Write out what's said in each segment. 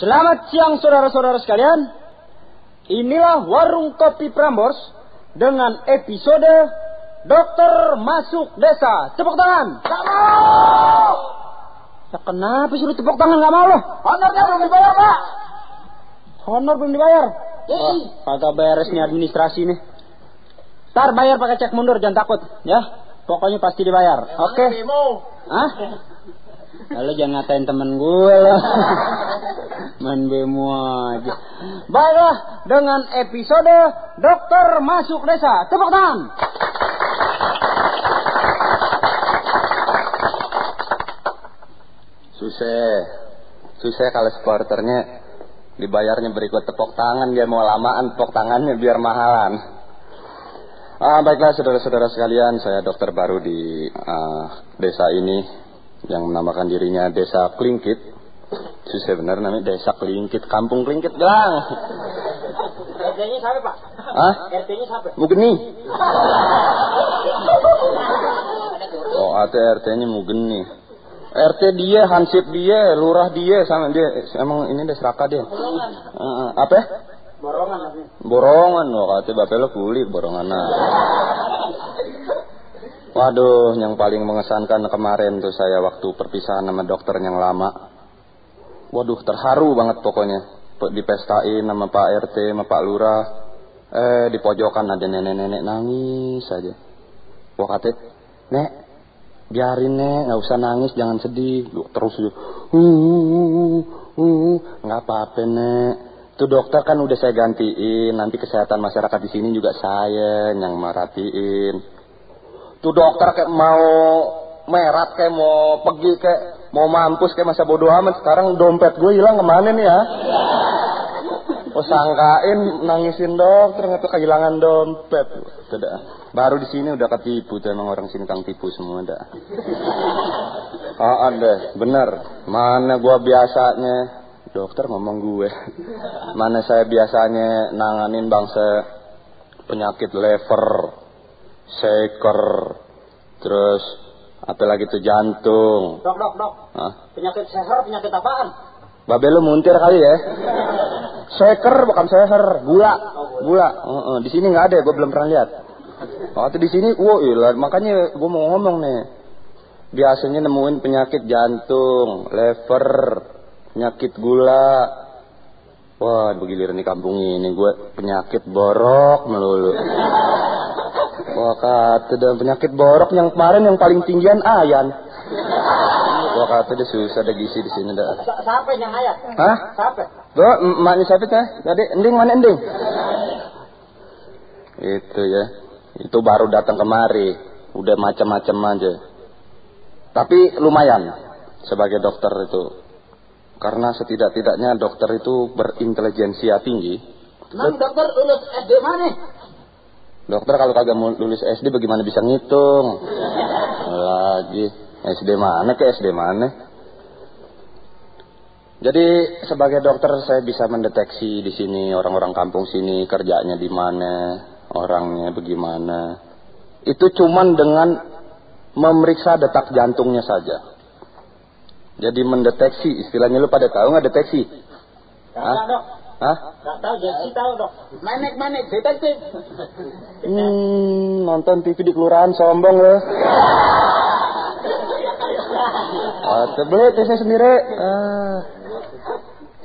Selamat siang saudara-saudara sekalian. Inilah Warung Kopi Prambors dengan episode Dokter Masuk Desa. Tepuk tangan. Gak mau. Ya kenapa suruh tepuk tangan gak mau loh? Honornya belum dibayar, Pak. Honor belum dibayar? Wah, kagak beres nih administrasi nih. Ntar bayar pakai cek mundur, jangan takut ya. Pokoknya pasti dibayar. Oke. Hah? Lalu jangan ngatain temen gue loh. Main bemo aja. Baiklah, dengan episode Dokter Masuk Desa. Tepuk tangan. Susah kalau supporternya dibayarnya berikut tepuk tangan. Dia mau lamaan tepuk tangannya biar mahalan. Baiklah saudara-saudara sekalian, saya dokter baru di desa ini yang menamakan dirinya Desa Klingkit. Susah bener namanya Desa Klingkit, Kampung Klingkit gelang. RT-nya siapa, Pak? Hah? RT-nya siapa? Mugeni. Oh, RT-nya Mugeni. RT dia, hansip dia, lurah dia, sama dia. Emang ini desa Raka dia. Apa? Borongan loh, kata bapak lo kulit borongan. Waduh, yang paling mengesankan kemarin tuh saya waktu perpisahan sama dokter yang lama. Waduh, terharu banget pokoknya. Dipestain sama Pak RT, sama Pak Lurah. Di pojokan ada nenek-nenek nangis saja. Wah kata, Nek, biarin Nek, gak usah nangis, jangan sedih. Terus nggak apa-apa Nek. Tuh dokter kan udah saya gantiin. Nanti kesehatan masyarakat di sini juga saya yang merhatiin. Tuh dokter kayak mau merat, kayak mau pergi, kayak mau mampus, kayak masa bodoh amat. Sekarang dompet gue hilang kemana nih ya? Oh sangkain nangisin dokter nggak tuh kehilangan dompet. Tidak. Baru di sini udah ketipu tuh, emang orang sini kang tipu semua dah. Ada, bener. Mana gue biasanya dokter ngomong gue. Mana saya biasanya nanganin bangsa penyakit lever, shaker, terus apalagi tuh jantung. Dok. Hah? Penyakit seher, penyakit apaan? Babe lu muntir kali ya. Shaker bukan seher, gula. Di sini nggak ada, gue belum pernah lihat. Waktu di sini, makanya gue mau ngomong nih. Biasanya nemuin penyakit jantung, lever, penyakit gula. Wah, begiliran di kampung ini gue penyakit borok melulu. Wah, kata dan penyakit borok yang kemarin yang paling tinggian ayan. Wah, kata dia susah ada gizi di sini dah. Siapa yang ayat? Hah? Siapa? Maknya siapa teh? Tadi ending mana ending? Itu ya. Itu baru datang kemari. Udah macam-macam aja. Tapi lumayan sebagai dokter itu. Karena setidak-tidaknya dokter itu berintelijensia tinggi. Nang dokter lulus SD mana? Dokter kalau kagak lulus SD bagaimana bisa ngitung? Lagi SD mana ke SD mana? Jadi sebagai dokter saya bisa mendeteksi di sini orang-orang kampung sini kerjanya di mana, orangnya bagaimana. Itu cuman dengan memeriksa detak jantungnya saja. Jadi mendeteksi, istilahnya lu pada tahu nggak deteksi? Hah? Dok. Hah? Nggak tahu, jadi tahu dok. Manek detektif. Nonton TV di kelurahan sombong loh. Beli TV sendiri.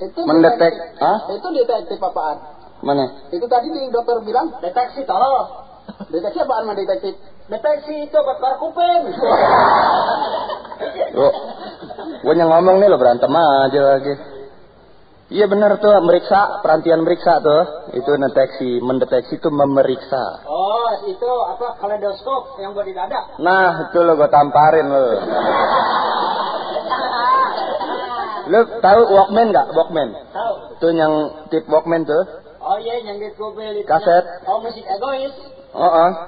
Itu mendetek. Itu detektif apaan? Mana? Itu tadi di dokter bilang deteksi toh. Deteksi apaan mah detektif? Deteksi itu bakar kuping. Loh, gue yang ngomong nih lo berantem aja lagi. Iya benar tuh, meriksa, perantian meriksa tuh. Itu mendeteksi itu memeriksa. Oh, itu apa, kaleidoskop yang buat di dada? Nah, itu lo gue tamparin lo. Lo tahu Walkman nggak? Walkman? Tahu. Tuh yang tip Walkman tuh. Oh iya, yang di kuping. Kaset. Oh, musik egois.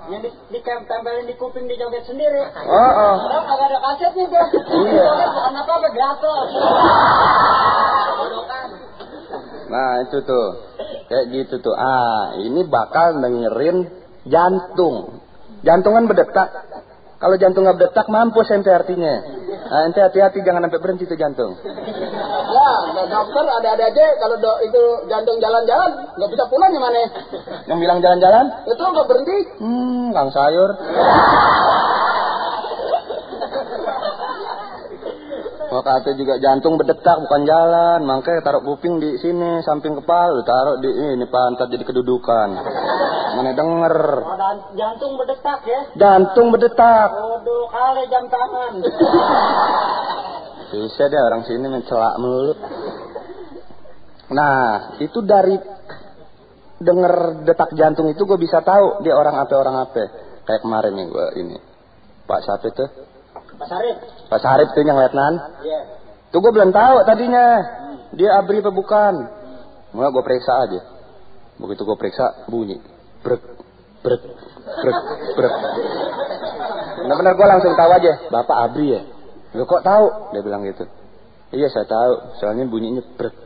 Yang ditempelin di kuping dijoget sendiri. Padahal kagak ada kasetnya tuh. Iya. Bukan apa-apa, gratis. Nah itu tuh, kayak gitu tuh. Ini bakal dengerin jantung. Jantungan berdetak. Kalau jantung nggak berdetak mampus ente artinya. Ente hati-hati jangan sampai berhenti tuh jantung. Ya, dokter ada-ada aja kalau itu jantung jalan-jalan nggak bisa pulang gimana? Yang bilang jalan-jalan? Itu nggak berhenti. Kang sayur. Kata juga jantung berdetak bukan jalan, makanya taruh kuping di sini samping kepala, taruh di ini pantat jadi kedudukan. Mana denger? Oh, jantung berdetak ya? Jantung berdetak. Waduh, kali jam tangan. Susah deh orang sini mencelak melulu. Nah, itu dari denger detak jantung itu gue bisa tahu dia orang apa. Kayak kemarin nih gue ini. Pak siapa itu? Pak Sarip tuh yang letnan. Iya. Tuh gue belum tahu tadinya. Dia abri apa bukan. Mau gue periksa aja. Begitu gue periksa bunyi. Brek. Benar-benar gue langsung tahu aja. Bapak abri ya? Lo kok tahu? Dia bilang gitu. Iya saya tahu. Soalnya bunyinya brek.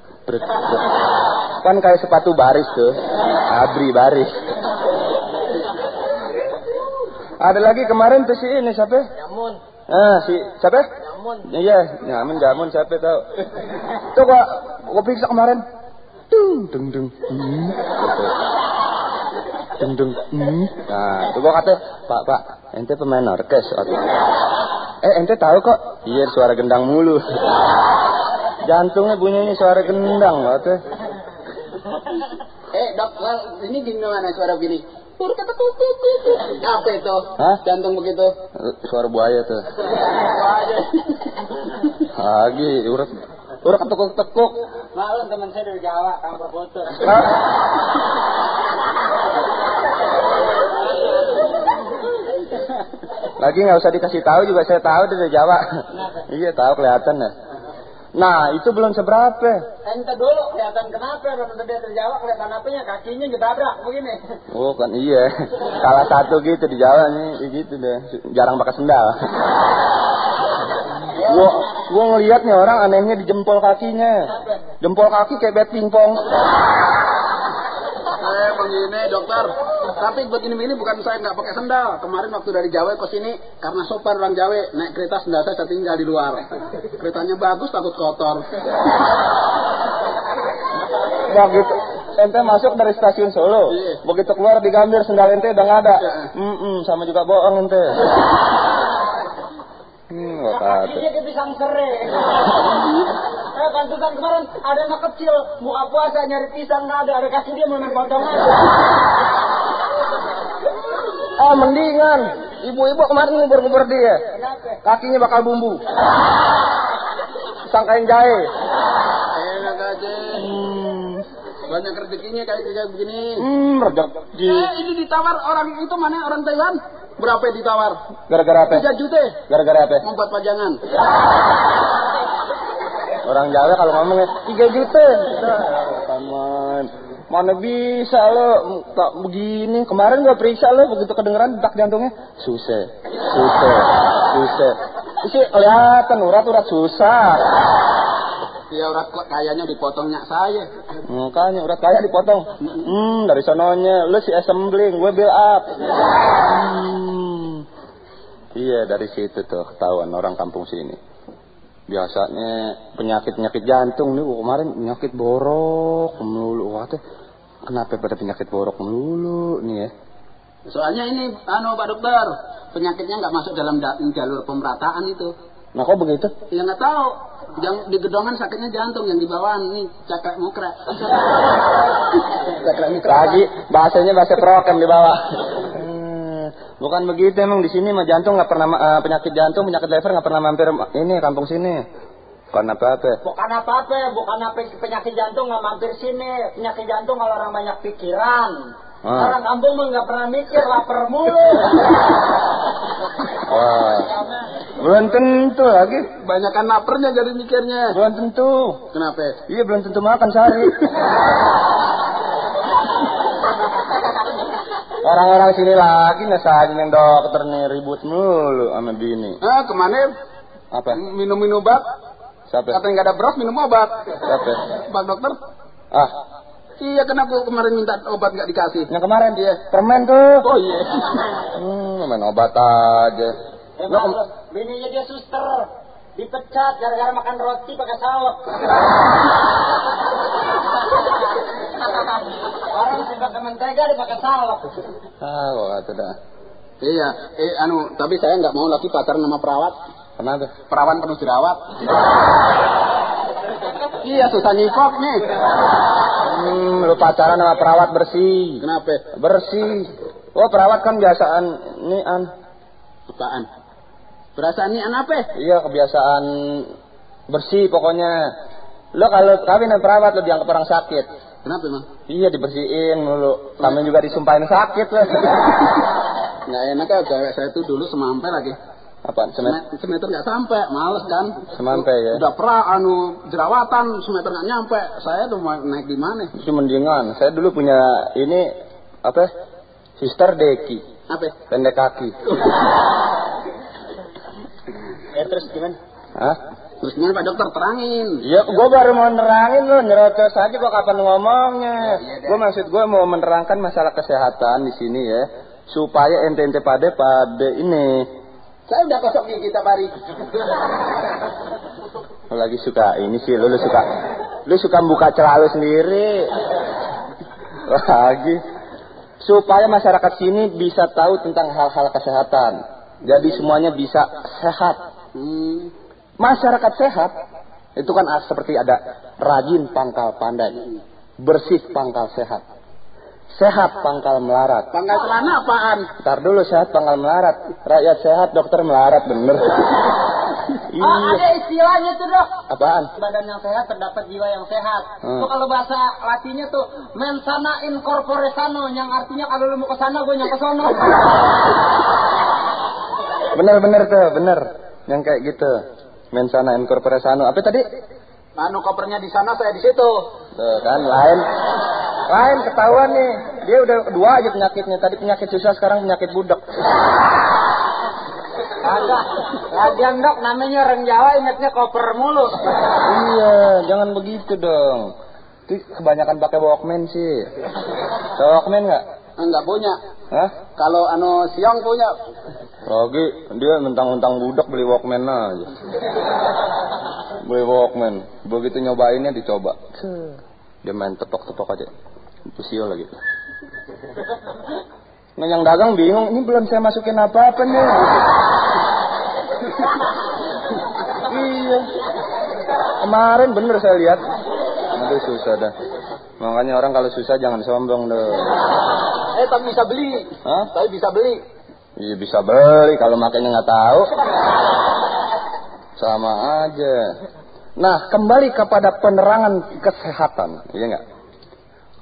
Kan kayak sepatu baris tuh. Abri baris. Ada lagi kemarin tuh si ini siapa? Jamun. Si siapa? Jamun. Iya, jamun siapa tahu. Tuh gua periksa kemarin. Dung. Nah, tuh gua kata, Pak, ente pemain orkes. Ente tahu kok? Iya, suara gendang mulu. Jantungnya bunyinya suara gendang, kata. Dok, ini gimana suara begini? Apa itu? Hah? Jantung begitu? Suara buaya tuh. Lagi urat ketekuk. Malu teman saya dari Jawa, kanker foto. Lagi nggak usah dikasih tahu juga saya tahu dari Jawa. Iya tahu kelihatan ya. Nah itu belum seberapa. Ente dulu kelihatan kenapa? Kalau dia dari Jawa kelihatan apanya? Kakinya gedabrak begini. Oh kan iya. Salah satu gitu di Jawa nih gitu deh. Jarang pakai sendal. Gua ngeliat nih orang anehnya di jempol kakinya. Jempol kaki kayak bat pingpong. Begini dokter, tapi begini bukan saya nggak pakai sendal. Kemarin waktu dari Jawa ke sini karena sopan orang Jawa naik kereta sendal saya tinggal di luar. Keretanya bagus takut kotor. Begitu ente masuk dari stasiun Solo, begitu keluar di Gambir sendal ente udah nggak ada. Sama juga bohong ente. Kakinya kayak pisang serai. Pantutan kemarin ada anak kecil buka puasa nyari pisang nggak ada kasih dia main potongan. Mendingan ibu-ibu kemarin ngubur-ngubur dia. Kakinya bakal bumbu. Sangkain jahe. Enak aja. Banyak rezekinya kayak begini. Rezeki. Ini ditawar orang itu mana orang Thailand? Berapa ditawar? Gara-gara apa? 3 juta. Gara-gara apa? Membuat pajangan. Orang Jawa kalau ngomongnya 3 juta. Mana bisa lo tak begini. Kemarin gua periksa lo begitu kedengeran detak jantungnya. Susah. Isi kelihatan urat susah. Ya urat kayaknya dipotongnya saya. Makanya urat kaya dipotong. Dari sononya lu si assembling, gue build up. Iya dari situ tuh ketahuan orang kampung sini. Biasanya penyakit jantung nih kemarin penyakit borok melulu. Kenapa pada penyakit borok melulu nih ya? Soalnya ini Pak Dokter, penyakitnya nggak masuk dalam jalur pemerataan itu. Nah kok begitu? Ya nggak tahu. Yang di gedongan sakitnya jantung, yang di bawah ini cakrek mukrek. Lagi bahasanya bahasa prokem di bawah. Bukan begitu emang di sini mah jantung nggak pernah penyakit jantung, penyakit lever nggak pernah mampir ini kampung sini. Bukan apa-apa. Bukan penyakit jantung nggak mampir sini. Penyakit jantung kalau orang banyak pikiran. Orang kampung mah nggak pernah mikir, lapar mulu. Wah, belum tentu lagi. Banyakan laparnya jadi mikirnya. Belum tentu. Kenapa? Iya belum tentu makan sehari. Orang-orang sini lagi ngesahin yang dokter nih ribut mulu sama bini. Kemarin apa? Minum obat. Siapa? Katanya nggak ada beras minum obat. Siapa? Pak Dokter. Iya, kenapa kemarin minta obat nggak dikasih? Yang kemarin dia permen tuh. Oh iya. Main obat aja. Bininya dia suster. Dipecat gara-gara makan roti pakai sawek. Orang pakai mentega dipakai sawek. Kata dah. Iya, tapi saya nggak mau lagi pacaran sama perawat. Kenapa? Perawan penuh jerawat. Iya, susah nyipok nih. Lu pacaran sama perawat bersih. Kenapa? Bersih. Oh, perawat kan biasaan nian. Apaan? Perasaan nian apa? Iya, kebiasaan bersih pokoknya. Lo kalau kawin sama perawat lo dianggap orang sakit. Kenapa emang? Iya, dibersihin dulu. Kami juga disumpahin sakit lo. Nggak enak ya, cewek saya tuh dulu semampai lagi. Apaan? Semeter nggak sampai, males kan? Semampai ya. Udah jerawatan, semeter nggak nyampe. Saya tuh mau naik di mana? Itu mendingan. Saya dulu punya ini apa? Sister Deki. Apa? Pendek kaki. Terus gimana? Hah? Terus gimana Pak Dokter, terangin. Iya, gue baru mau nerangin lo, nyerocos aja gue kapan ngomongnya. Gue maksud gue mau menerangkan masalah kesehatan di sini ya, supaya ente pada ini. Saya udah kosong gigi tiap hari. Lo lagi suka ini sih, lu suka buka celah lu sendiri. Lagi supaya masyarakat sini bisa tahu tentang hal-hal kesehatan. Jadi semuanya bisa sehat. Masyarakat sehat itu kan seperti ada rajin pangkal pandai, bersih pangkal sehat, sehat pangkal melarat. Pangkal celana apaan? Ntar dulu, sehat pangkal melarat. Rakyat sehat, dokter melarat, bener. Oh, ada istilahnya tuh Dok. Apaan? Badan yang sehat terdapat jiwa yang sehat. Itu kalau bahasa Latinnya tuh mensana in corpore sano, yang artinya kalau lu mau ke sana gue yang ke sono. Bener tuh, bener. Yang kayak gitu. Mensana in corpore sano. Apa tadi? Kopernya di sana, saya di situ. Tuh kan, lain ketahuan nih. Dia udah 2 aja penyakitnya. Tadi penyakit susah, sekarang penyakit budak. Agak, lagian Dok, namanya orang Jawa ingatnya koper mulu. Iya, jangan begitu dong. Itu kebanyakan pakai Walkman sih. Tahu Walkman nggak? Enggak punya. Hah? Kalau Siong punya. Lagi dia mentang-mentang budak beli Walkman aja. Beli Walkman. Begitu nyobainnya dicoba. Dia main tepok-tepok aja. Pusio lagi. Nah, yang dagang bingung, ini belum saya masukin apa-apa nih. Iya. Kemarin bener saya lihat. Aduh, susah dah. Makanya orang kalau susah jangan sombong dong. Tapi bisa beli. Hah? Tapi bisa beli. Iya bisa beli, kalau makanya nggak tahu. Sama aja. Nah, kembali kepada penerangan kesehatan, iya nggak?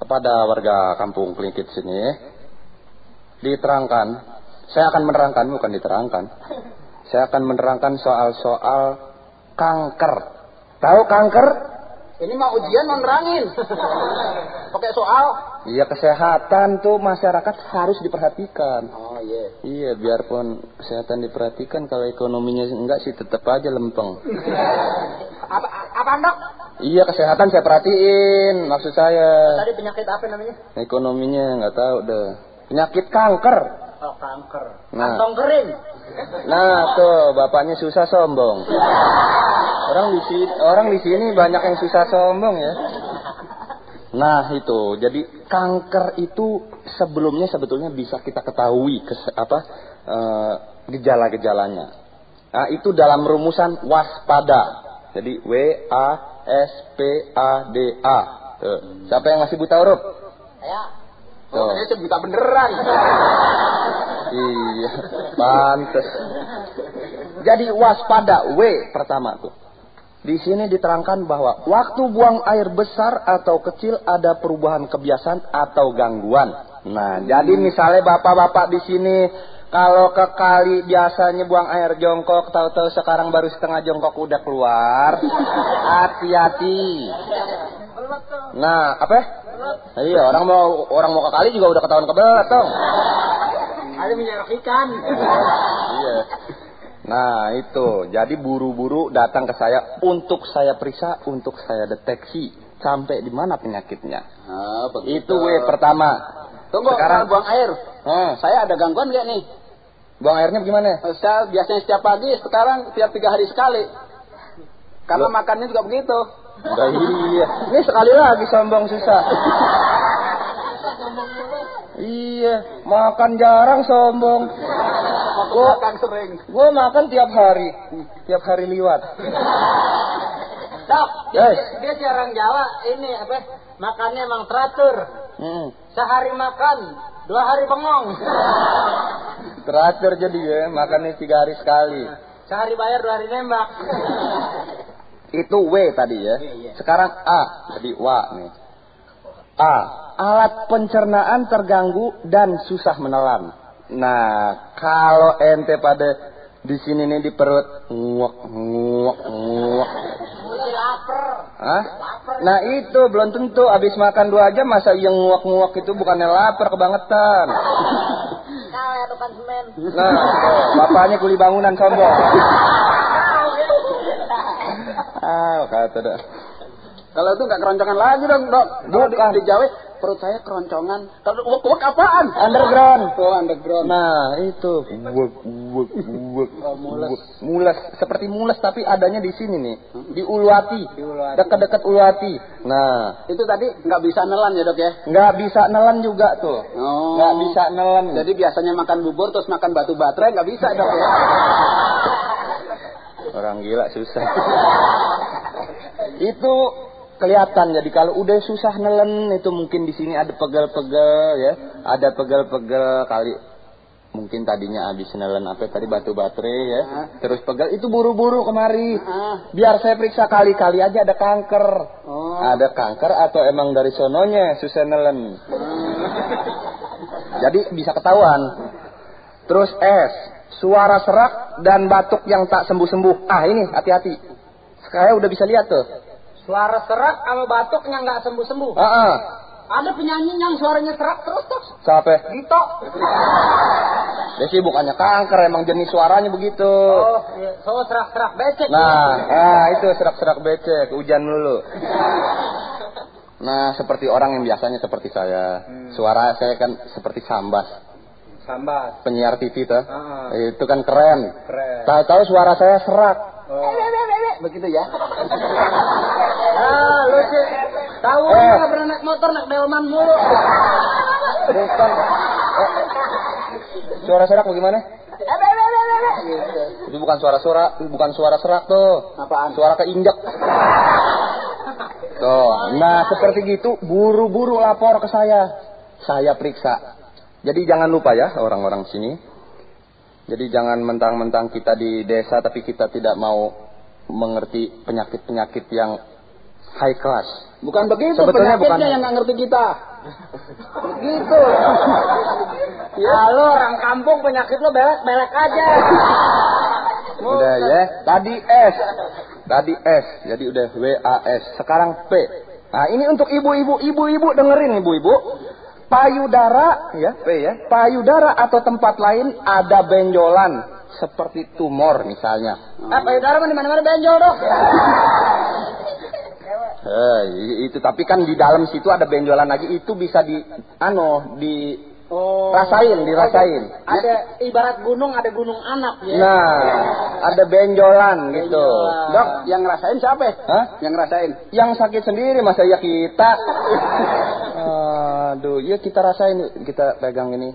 Kepada warga kampung Kelingkit sini. Diterangkan, saya akan menerangkan, bukan diterangkan. Saya akan menerangkan soal-soal kanker. Tahu kanker? Ini mah ujian menerangin. Pakai soal. Iya, kesehatan tuh masyarakat harus diperhatikan. Oh iya. Iya, biarpun kesehatan diperhatikan, kalau ekonominya enggak sih tetap aja lempeng. Apaan Dok? Iya, kesehatan saya perhatiin, maksud saya. Tadi penyakit apa namanya? Ekonominya nggak tahu deh. Penyakit kanker. Oh, kanker. Nah. Kantong kering. Nah, tuh bapaknya susah sombong. Orang di sini banyak yang susah sombong ya. Nah, itu. Jadi kanker itu sebetulnya bisa kita ketahui gejala-gejalanya. Nah, itu dalam rumusan waspada. Jadi WASPADA. Tuh. Siapa yang masih buta huruf? Saya. Oh, saya buta beneran. Iya, pantes. Jadi waspada, W pertama tuh. Di sini diterangkan bahwa waktu buang air besar atau kecil ada perubahan kebiasaan atau gangguan. Nah, jadi misalnya bapak-bapak di sini kalau ke kali biasanya buang air jongkok, tahu-tahu sekarang baru setengah jongkok udah keluar. Hati-hati. Nah, apa? Iya, orang mau ke kali juga udah ketahuan kebelet dong. Ada menyerok ikan. Iya. Nah, itu. Jadi buru-buru datang ke saya untuk saya periksa, untuk saya deteksi sampai di mana penyakitnya. Itu pertama. Tunggu, sekarang buang air. Saya ada gangguan nggak nih? Buang airnya gimana? Saya biasanya setiap pagi, sekarang tiap 3 hari sekali. Karena makannya juga begitu. Enggak, iya. Ini sekali lagi sombong susah. Iya, makan jarang sombong. Makan sering. Gue makan tiap hari liwat. Dok, dia si orang Jawa ini apa? Makannya emang teratur. Sehari makan, 2 hari bengong. Teratur jadi ya, makannya 3 hari sekali. Sehari bayar, 2 hari nembak. Itu W tadi ya. Sekarang A, jadi W nih. A, alat pencernaan terganggu dan susah menelan. Nah, kalau ente pada di sini nih di perut nguak. Lapar. Hah? Nah itu belum tentu habis makan 2 jam masa yang nguak itu bukannya lapar kebangetan. Kayak tukang semen. Nah, bapaknya kuli bangunan sombong. Kata dah. Kalau itu nggak keroncongan lagi dong, Dok. Bukan. Di Jawa perut saya keroncongan. Kalau uak apaan? Underground. Oh, underground. Nah, itu. Mules. Seperti mules tapi adanya di sini nih. Di ulu hati. Dekat-dekat ulu hati. Nah, itu tadi nggak bisa nelan ya, Dok ya? Nggak bisa nelan juga tuh. Oh. Nggak bisa nelan. Jadi biasanya makan bubur terus makan batu baterai nggak bisa, Dok ya? Orang gila susah. Itu kelihatan. Jadi kalau udah susah nelen itu mungkin di sini ada pegel-pegel ya, ada pegel-pegel kali. Mungkin tadinya habis nelen apa tadi batu baterai ya, terus pegel itu buru-buru kemari. Biar saya periksa kali-kali aja ada kanker. Ada kanker atau emang dari sononya susah nelen. Jadi bisa ketahuan. Terus S, suara serak dan batuk yang tak sembuh-sembuh. Ini hati-hati. Saya udah bisa lihat tuh. Suara serak sama batuknya nggak sembuh-sembuh. Ada penyanyi yang suaranya serak terus. Siapa? Gito. Dia sih bukannya kanker, emang jenis suaranya begitu. Serak-serak becek. Nah, itu serak-serak becek, hujan dulu. Nah, seperti orang yang biasanya seperti saya. Suara saya kan seperti Sambas. Penyiar TV tuh. Itu kan keren. Tahu-tahu suara saya serak. Begitu ya. Lu sih tahu nggak pernah naik motor, naik delman mulu. Bukan. Suara serak bagaimana? Itu bukan suara serak tuh. Apaan? Suara keinjek. Tuh. Nah, seperti gitu buru-buru lapor ke saya. Saya periksa. Jadi jangan lupa ya orang-orang sini. Jadi jangan mentang-mentang kita di desa tapi kita tidak mau mengerti penyakit-penyakit yang high class. Bukan begitu, sebetulnya penyakitnya yang nggak ngerti kita. Begitu. Ya lo orang kampung penyakit lo belek aja. Udah ya. Tadi S. Jadi udah WAS. Sekarang P. Nah, ini untuk ibu-ibu dengerin ibu-ibu. Payudara ya, P ya. Payudara atau tempat lain ada benjolan seperti tumor misalnya. Payudara di mana-mana benjol, Dok. Itu tapi kan di dalam situ ada benjolan lagi, itu bisa dirasain. Ada ibarat gunung, ada gunung anak ya. Nah, ada benjolan gitu. Dok, yang ngerasain siapa? Yang ngerasain? Yang sakit sendiri masa ya kita. Aduh, ya kita rasain, kita pegang ini.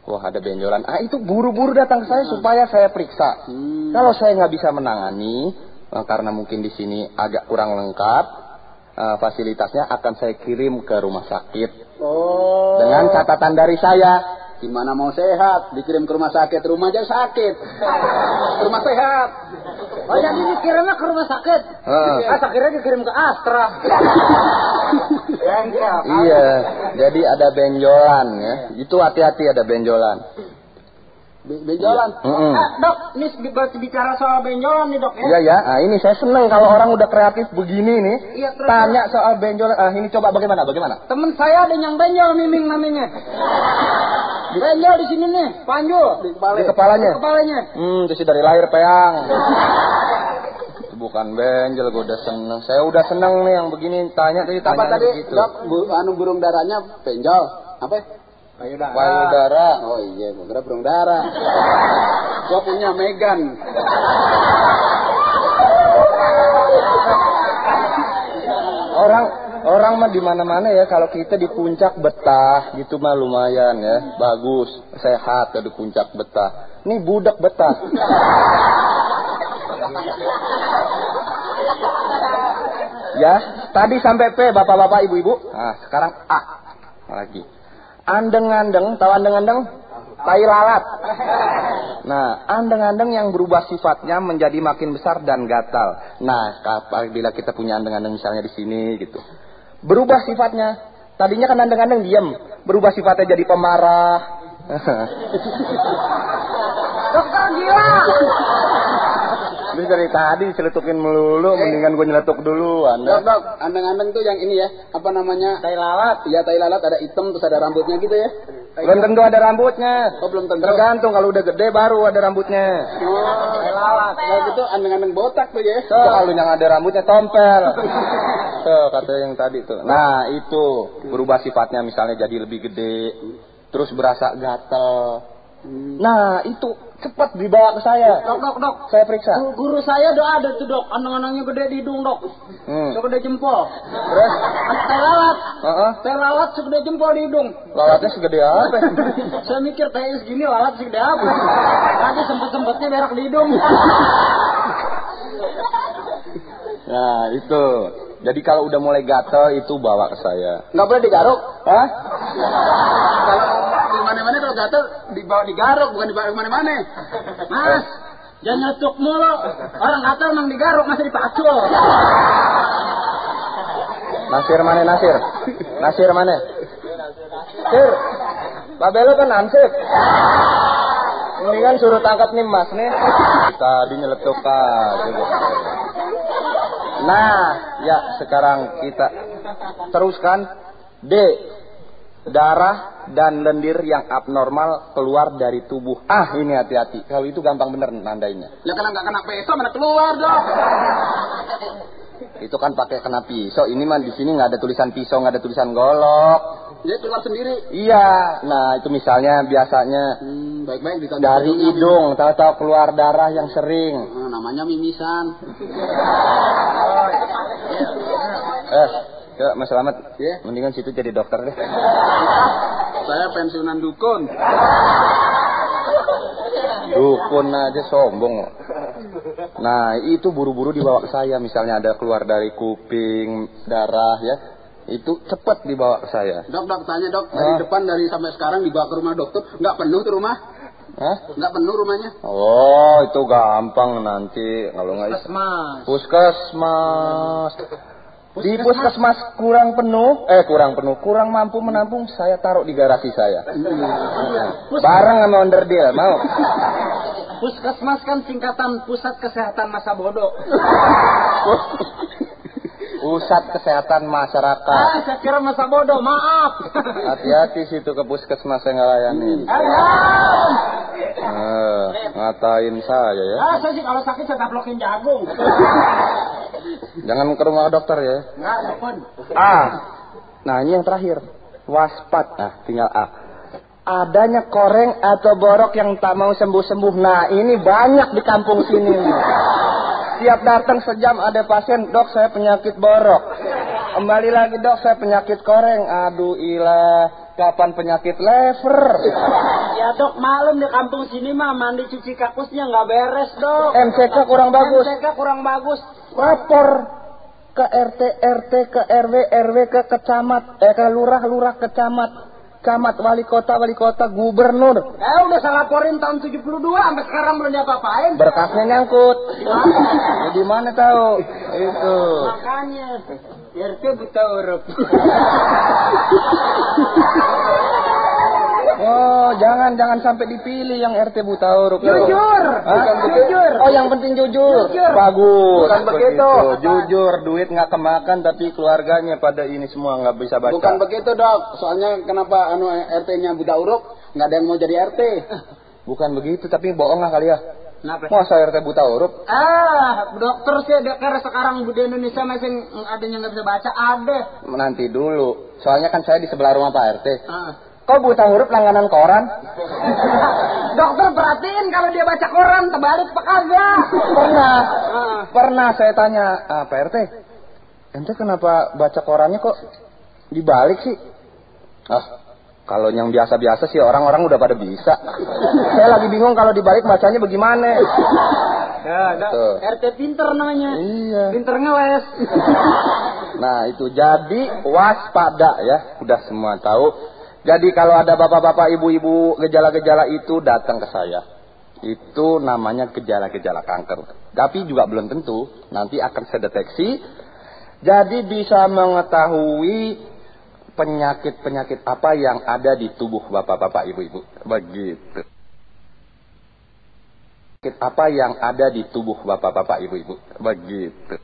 Wah, ada benjolan. Itu buru-buru datang ke saya supaya saya periksa. Kalau saya nggak bisa menangani, karena mungkin di sini agak kurang lengkap, fasilitasnya akan saya kirim ke rumah sakit. Dengan catatan dari saya. Gimana mau sehat? Dikirim ke rumah sakit, rumah aja sakit. Rumah sehat. Jadi dikirimnya ke rumah sakit. Akhirnya dikirim ke Astra. Iya, jadi ada benjolan ya. Itu hati-hati ada benjolan. Benjolan. Dok, ini bicara soal benjolan nih, Dok ya. Iya ya. Ini saya seneng kalau orang udah kreatif begini nih. Iya, tanya soal benjolan. Ini coba bagaimana? Temen saya ada yang benjol, Miming namanya. Benjol di sini nih, panjul di kepalanya. Itu sih dari lahir peang. Bukan benjol, gue udah seneng. Saya udah seneng nih yang begini tanya tadi. Apa tadi? Begitu. Dok, burung darahnya benjol. Apa? Payudara. Oh iya, gue kira burung dara. Gue punya Megan. orang mah di mana-mana ya, kalau kita di puncak betah gitu mah lumayan ya, bagus, sehat di puncak betah. Nih budak betah. Ya, tadi sampai P, bapak-bapak, ibu-ibu. Nah, sekarang A lagi. Andeng-andeng, tahu andeng-andeng? Tai lalat. Nah, andeng-andeng yang berubah sifatnya menjadi makin besar dan gatal. Nah, apabila kita punya andeng-andeng misalnya di sini gitu, berubah sifatnya. Tadinya kan andeng-andeng diam, berubah sifatnya jadi pemarah. Dokter gila. Terus dari tadi celetukin melulu, mendingan gue nyeletuk dulu. Dok, andeng-andeng tuh yang ini ya, apa namanya? Tai lalat. Iya, tai lalat ada hitam terus ada rambutnya gitu ya. Belum tentu ada rambutnya. Oh, belum tentu. Tergantung, kalau udah gede baru ada rambutnya. Tai lalat. Kalau gitu andeng-andeng botak tuh ya. Tuh, kalau yang ada rambutnya tompel. Tuh, kata yang tadi tuh. Nah, itu berubah sifatnya misalnya jadi lebih gede, terus berasa gatel. Nah, itu cepat dibawa ke saya. Dok. Saya periksa. Guru saya ada tuh dok, andang-andangnya gede di hidung dok. Segede jempol. Terus? Tai lalat. Tai lalat segede jempol di hidung. Lalatnya segede apa? Saya mikir tai segini lalat segede apa? Tadi sempet-sempetnya berak di hidung. Nah, itu. Jadi kalau udah mulai gatel itu bawa ke saya. Nggak boleh digaruk. Hah? Kalau di mana-mana kalau gatel dibawa digaruk, bukan dibawa mana-mana. Mas, jangan nyetuk mulu. Orang gatel emang digaruk, masa dipacul. Nasir mana Nasir? Nasir mana? Sir, babelo kan ansip. Mendingan suruh tangkap nih mas nih. Tadi nyeletuk aja. Nah, ya sekarang kita teruskan. D. Darah dan lendir yang abnormal keluar dari tubuh. Ah, ini hati-hati. Kalau itu gampang bener nandainnya. Ya kalau nggak kena pisau mana keluar dong. Itu kan pakai kena pisau. Ini mah di sini nggak ada tulisan pisau, nggak ada tulisan golok. Ya keluar sendiri. Iya. Nah, itu misalnya biasanya baik-baik dari hidung, tahu-tahu keluar darah yang sering. Namanya mimisan. Ya, Mas Slamet, ya. Mendingan situ jadi dokter deh. Saya pensiunan dukun. Dukun aja sombong. Nah, itu buru-buru dibawa ke saya. Misalnya ada keluar dari kuping, darah ya. Itu cepat dibawa ke saya. Dok, tanya dok. Dari depan dari sampai sekarang dibawa ke rumah dokter. Nggak penuh tuh rumah? Hah? Nggak penuh rumahnya? Oh, itu gampang nanti. Kalau nggak Puskesmas. Di puskesmas kurang mampu menampung, saya taruh di garasi saya. Bareng sama onderdil, mau? Puskesmas kan singkatan Pusat Kesehatan Masa Bodoh. Pusat Kesehatan Masyarakat. Saya kira masa bodoh, maaf. Hati-hati situ ke puskesmas saya ngelayanin. Ngatain saya ya. Saya sih kalau sakit saya taplokin jagung. Jangan ke rumah dokter ya. Enggak, telepon. Nah ini yang terakhir. Waspat. Nah tinggal A. Adanya koreng atau borok yang tak mau sembuh-sembuh. Nah ini banyak di kampung sini. Tiap datang sejam ada pasien, dok saya penyakit borok. Kembali lagi dok saya penyakit koreng. Aduh ilah, kapan penyakit lever? Ya dok, malum di kampung sini mah mandi cuci kakusnya nggak beres dok. MCK kurang bagus. Lapor ke RT, ke RW, ke kecamat, ke lurah, camat, wali kota, gubernur. Udah saya laporin tahun 72 sampai sekarang belum diapa-apain. Berkasnya nyangkut. Di mana tahu? Itu. Makanya RT buta huruf. Oh, jangan sampai dipilih yang RT buta huruf. Jujur. Jujur. Oh, yang penting jujur. Bagus. Bukan begitu. Jujur, duit nggak kemakan tapi keluarganya pada ini semua nggak bisa baca. Bukan begitu dok. Soalnya kenapa RT-nya buta huruf? Nggak ada yang mau jadi RT. Bukan begitu, tapi bohong lah kali ya. Kenapa? Masa RT buta huruf? Dokter sih karena sekarang di Indonesia masih ada yang nggak bisa baca, ada. Nanti dulu. Soalnya kan saya di sebelah rumah Pak RT. Kok buta huruf langganan koran? Dokter perhatiin kalau dia baca koran terbalik apa kagak? Pernah saya tanya, Pak RT, ente kenapa baca korannya kok dibalik sih? Ah, kalau yang biasa-biasa sih orang-orang udah pada bisa. Saya lagi bingung kalau dibalik bacanya bagaimana. Ya, RT pinter namanya. Iya. Pinter ngeles. Nah itu jadi waspada ya, udah semua tahu. Jadi kalau ada bapak-bapak, ibu-ibu gejala-gejala itu datang ke saya. Itu namanya gejala-gejala kanker. Tapi juga belum tentu, nanti akan saya deteksi. Jadi bisa mengetahui penyakit-penyakit apa yang ada di tubuh bapak-bapak, ibu-ibu. Begitu. Penyakit apa yang ada di tubuh bapak-bapak, ibu-ibu. Begitu.